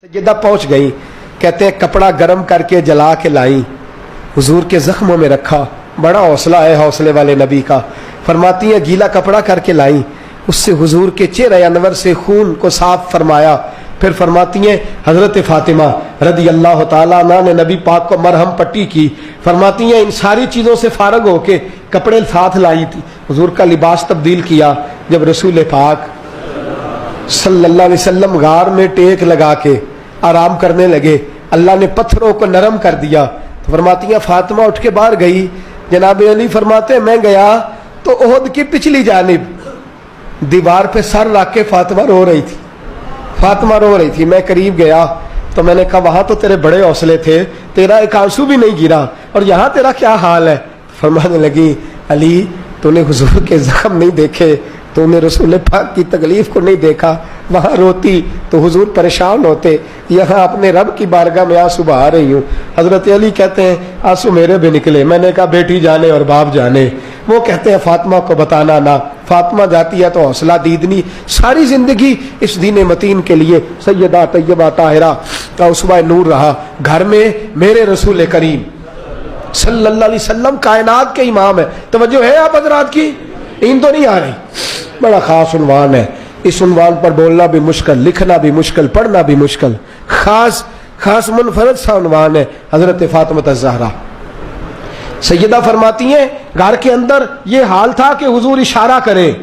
सैयदा पहुंच गई, कहते हैं कपड़ा गर्म करके जला के लाई, हुजूर के जख्मों में रखा। बड़ा हौसला है हौसले वाले नबी का। फरमाती हैं गीला कपड़ा करके लाई, उससे हुजूर के चेहरे अनवर से खून को साफ फरमाया। फिर फरमाती हैं हजरत फातिमा रदी अल्लाह ताला अन्हा ने नबी पाक को मरहम पट्टी की। फरमाती हैं इन सारी चीज़ों से फारग होके कपड़े साथ लाई थी, हुजूर का लिबास तब्दील किया। जब रसूल पाक सल्लल्लाहु अलैहि वसल्लम गार में टेक लगा के आराम करने लगे, अल्लाह ने पत्थरों को नरम कर दिया। तो फरमाती हैं फातिमा उठ के बाहर गई। जनाब अली फरमाते मैं गया तो ओहद की पिछली जानिब दीवार पे सर रख के फातिमा रो रही थी। फातिमा रो रही थी। मैं करीब गया तो मैंने कहा वहां तो तेरे बड़े हौसले थे, तेरा एक आंसू भी नहीं गिरा, और यहाँ तेरा क्या हाल है? फरमाने लगी अली तूने हुजूर के जख्म नहीं देखे, तूने रसूल पाक की तकलीफ को नहीं देखा। वहां रोती तो हुजूर परेशान होते, यहाँ अपने रब की बारगाह में आंसू बहा रही हूँ। हजरत अली कहते हैं आंसू मेरे भी निकले। मैंने कहा बेटी जाने और बाप जाने। वो कहते हैं फातिमा को बताना ना। फातिमा जाती है तो हौसला दीदनी सारी जिंदगी इस दीन मतीन के लिए सैयदा तैयबा ताहिरा का उसवा नूर रहा। घर में मेरे रसूल करीम सल्लल्लाहु अलैहि वसल्लम कायनात के इमाम है। तवज्जो है आप हजरात की? नींद तो नहीं आ रही? बड़ा खास उन्वान है। इस उन्वान पर बोलना भी मुश्किल, लिखना भी मुश्किल, पढ़ना भी मुश्किल। खास मुनफरद सा उन्वान है हजरत फातिमा ज़हरा। सैयदा फरमाती हैं घर के अंदर ये हाल था कि हुजूर इशारा करें,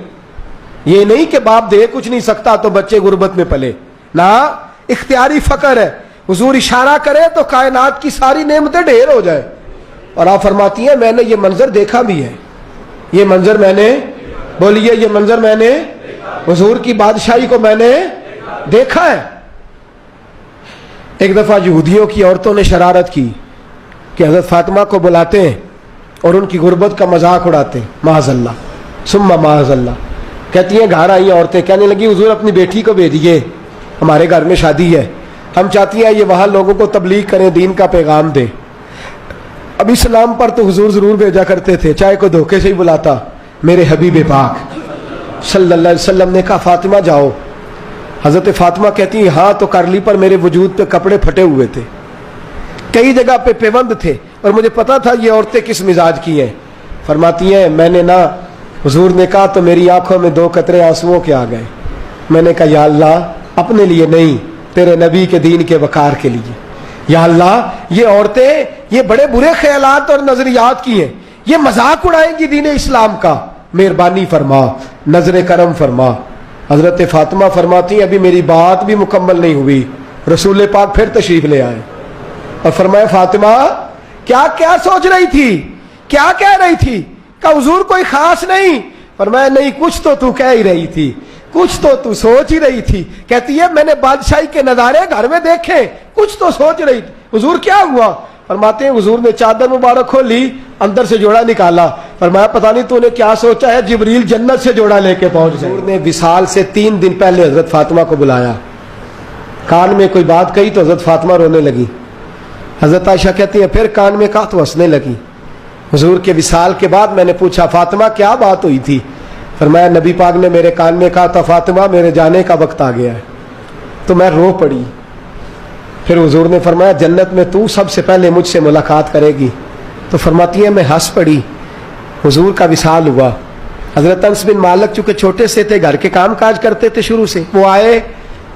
ये नहीं कि बाप दे कुछ नहीं सकता तो बच्चे गुर्बत में पले ना, इख्तियारी फकर है। हुजूर इशारा करे तो कायनात की सारी नेमतें ढेर हो जाए। और आप फरमाती हैं मैंने ये मंजर देखा भी है। ये मंजर मैंने, बोलिए ये मंजर मैंने, हुजूर की बादशाही को मैंने देखा है। एक दफा यहूदियों की औरतों ने शरारत की कि हजरत फातिमा को बुलाते हैं और उनकी गुर्बत का मजाक उड़ाते हैं। माज़अल्लाह सुम्मा माज़अल्लाह। कहती हैं घर आई औरतें, कहने लगी हुजूर अपनी बेटी को भेजिए, हमारे घर में शादी है, हम चाहती हैं ये वहां लोगों को तबलीग करें, दीन का पैगाम दे। अब इस्लाम पर तो हुजूर जरूर भेजा करते थे, चाहे कोई धोखे से ही बुलाता। मेरे हबीब पाक सल्लल्लाहु अलैहि वसल्लम ने कहा फातिमा जाओ। हजरत फातिमा कहती है हाँ तो कर ली, पर मेरे वजूद पे कपड़े फटे हुए थे, कई जगह पे पेबंद थे, और मुझे पता था ये औरतें किस मिजाज की हैं। फरमाती हैं मैंने ना, हुजूर ने कहा तो मेरी आंखों में दो कतरे आंसुओं के आ गए। मैंने कहा या अल्लाह अपने लिए नहीं, तेरे नबी के दीन के वकार के लिए। या अल्लाह ये औरतें ये बड़े बुरे ख्यालात और नजरियात की हैं, ये मजाक उड़ाएंगी दीन इस्लाम का, मेहरबानी फरमा, नजर करम फरमा। हजरत फातिमा फरमाती अभी मेरी बात भी मुकम्मल नहीं हुई, रसूल पाक फिर तशरीफ ले आए और फरमाया फातिमा क्या क्या सोच रही थी, क्या कह रही थी? का हुजूर कोई खास नहीं। फरमाया नहीं कुछ तो तू कह ही रही थी, कुछ तो तू सोच ही रही थी। कहती है मैंने बादशाही के नजारे घर में देखे, कुछ तो सोच रही थी। हुजूर क्या हुआ? फरमाते हैं हुजूर ने चादर मुबारक खोली, अंदर से जोड़ा निकाला। फरमाया पता नहीं तूने क्या सोचा है, जिब्रील जन्नत से जोड़ा लेके पहुंच गए। हुजूर ने विसाल से 3 दिन पहले हजरत फातिमा को बुलाया, कान में कोई बात कही तो हजरत फातिमा रोने लगी। हजरत आयशा कहती है फिर कान में कहा तो हंसने लगी। हुजूर के विसाल के बाद मैंने पूछा फातिमा क्या बात हुई थी? फरमाया नबी पाक ने मेरे कान में कहा था फातिमा मेरे जाने का वक्त आ गया है। तो मैं रो पड़ी। फिर हुजूर ने फरमाया जन्नत में तू सबसे पहले मुझसे मुलाकात करेगी। तो फरमाती है मैं हंस पड़ी। हुजूर का विसाल हुआ। हजरत अनस बिन मालिक चूंकि छोटे से थे, घर के काम काज करते थे शुरू से, वो आए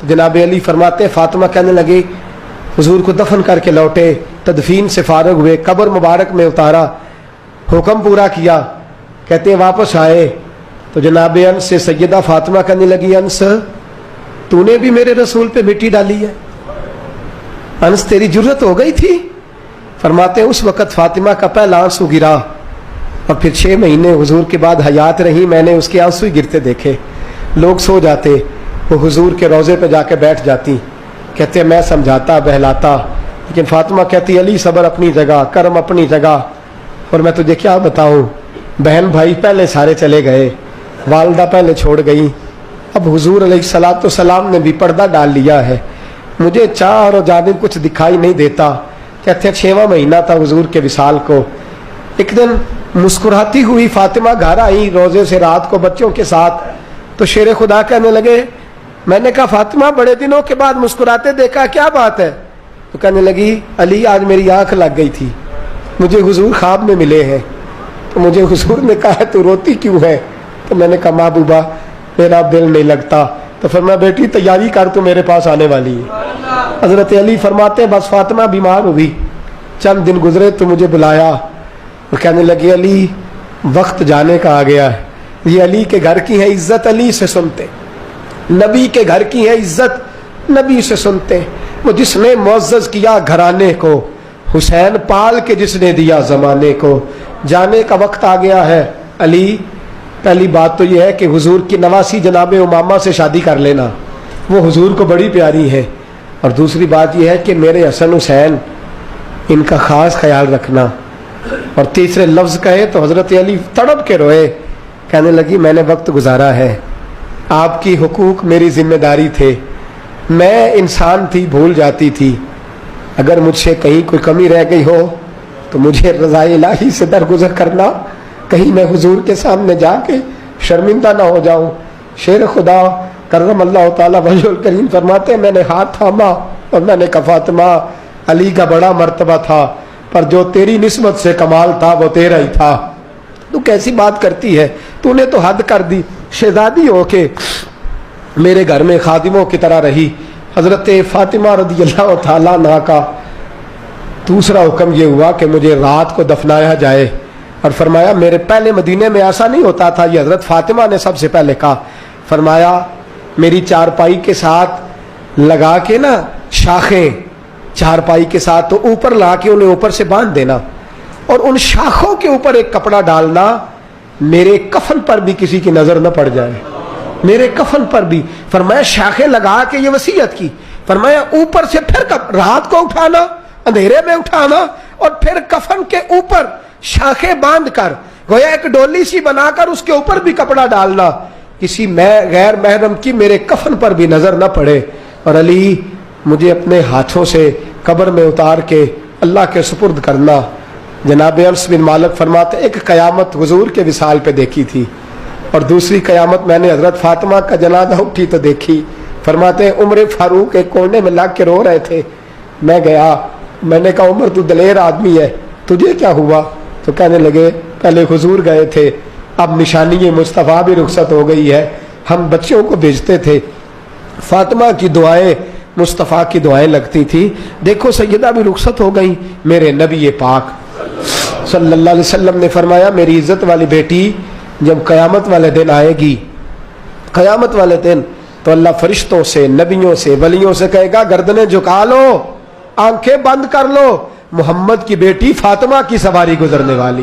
तो जनाब अली फरमाते फातिमा कहने लगी हुजूर को दफन करके लौटे, तदफीन से फारग हुए, कब्र मुबारक में उतारा, हुक्म पूरा किया। कहते वापस आए तो जनाब अनस से सैयदा फातिमा कहने लगी अनस तूने भी मेरे रसूल पे मिट्टी डाली है? अनस तेरी जुर्रत हो गई थी? फरमाते उस वक़्त फातिमा का पहला आंसू गिरा, और फिर 6 महीने हुजूर के बाद हयात रही, मैंने उसके आंसू ही गिरते देखे। लोग सो जाते, वो हुजूर के रोज़े पे जाके बैठ जाती। कहते मैं समझाता बहलाता, लेकिन फातिमा कहती अली सब्र अपनी जगह, कर्म अपनी जगह, और मैं तुझे क्या बताऊँ, बहन भाई पहले सारे चले गए, वालदा पहले छोड़ गई, अब हुजूर अलैहिस्सलातु सलाम ने भी पर्दा डाल लिया है, मुझे चार और जानिब कुछ दिखाई नहीं देता। कहते 6वां महीना था हुजूर के विसाल को। एक दिन मुस्कुराती हुई फातिमा घर आई रोजे से रात को बच्चों के साथ, तो शेर खुदा कहने लगे میں نے کہا فاطمہ بڑے دنوں کے بعد مسکراتے دیکھا، کیا بات ہے؟ تو کہنے لگی علی آج میری آنکھ لگ گئی تھی، مجھے حضور خواب میں ملے ہیں، تو مجھے حضور نے کہا تو روتی کیوں ہے؟ تو میں نے کہا محبوبہ میرا دل نہیں لگتا۔ تو فرمایا بیٹی تیاری کر، تو میرے پاس آنے والی ہے۔ حضرت علی فرماتے ہیں بس فاطمہ بیمار ہوئی، چند دن گزرے تو مجھے بلایا اور کہنے لگے علی وقت جانے کا آ گیا ہے، یہ علی کے گھر کی ہے عزت، علی سے سنتے، نبی کے گھر کی ہے عزت، نبی سے سنتے، وہ جس نے معزز کیا گھرانے کو، حسین پال کے جس نے دیا زمانے کو، جانے کا وقت آ گیا ہے۔ علی پہلی بات تو یہ ہے کہ حضور کی نواسی جناب امامہ سے شادی کر لینا، وہ حضور کو بڑی پیاری ہے، اور دوسری بات یہ ہے کہ میرے حسن حسین ان کا خاص خیال رکھنا، اور تیسرے لفظ کہے تو حضرت علی تڑپ کے روئے، کہنے لگی میں نے وقت گزارا ہے، آپ کی حقوق میری ذمہ داری تھے، میں انسان تھی بھول جاتی تھی، اگر مجھ سے کہیں کوئی کمی رہ گئی ہو تو مجھے رضائے الہی سے درگزر کرنا، کہیں میں حضور کے سامنے جا کے شرمندہ نہ ہو جاؤں۔ شیر خدا کرم اللہ تعالیٰ وجہ الکریم فرماتے ہیں میں نے ہاتھ تھاما اور میں نے کہا فاطمہ علی کا بڑا مرتبہ تھا، پر جو تیری نسبت سے کمال تھا وہ تیرا ہی تھا، تو کیسی بات کرتی ہے، تو نے تو حد کر دی، شہزادی ہو کے میرے گھر میں خادموں کی طرح رہی۔ حضرت فاطمہ رضی اللہ تعالیٰ عنہا کا دوسرا حکم یہ ہوا کہ مجھے رات کو دفنایا جائے، اور فرمایا میرے پہلے مدینے میں ایسا نہیں ہوتا تھا، یہ حضرت فاطمہ نے سب سے پہلے کہا، فرمایا میری چارپائی کے ساتھ لگا کے نا شاخیں، چارپائی کے ساتھ تو اوپر لا کے انہیں اوپر سے باندھ دینا، اور ان شاخوں کے اوپر ایک کپڑا ڈالنا، میرے کفن پر بھی کسی کی نظر نہ پڑ جائے، میرے کفن پر بھی۔ فرمایا شاخیں لگا کے یہ وصیت کی، فرمایا اوپر سے پھر رات کو اٹھانا، اندھیرے میں اٹھانا، اور پھر کفن کے اوپر شاخیں باندھ کر گویا ایک ڈولی سی بنا کر اس کے اوپر بھی کپڑا ڈالنا، کسی غیر محرم کی میرے کفن پر بھی نظر نہ پڑے، اور علی مجھے اپنے ہاتھوں سے قبر میں اتار کے اللہ کے سپرد کرنا۔ جناب انس بن مالک فرماتے ایک قیامت حضور کے وصال پہ دیکھی تھی، اور دوسری قیامت میں نے حضرت فاطمہ کا جنازہ اٹھی تو دیکھی۔ فرماتے ہیں عمر فاروق ایک کونے میں لگ کے رو رہے تھے، میں گیا، میں نے کہا عمر تو دلیر آدمی ہے، تجھے کیا ہوا؟ تو کہنے لگے پہلے حضور گئے تھے، اب نشانی مصطفیٰ بھی رخصت ہو گئی ہے، ہم بچوں کو بھیجتے تھے، فاطمہ کی دعائیں مصطفیٰ کی دعائیں لگتی تھی، دیکھو سیدہ بھی رخصت ہو گئی۔ میرے نبی پاک صلی اللہ علیہ وسلم نے فرمایا میری عزت والی بیٹی جب قیامت والے دن آئے گی، قیامت والے دن تو اللہ فرشتوں سے، نبیوں سے، ولیوں سے کہے گا گردنیں جھکا لو، آنکھیں بند کر لو، محمد کی بیٹی فاطمہ کی سواری گزرنے والی۔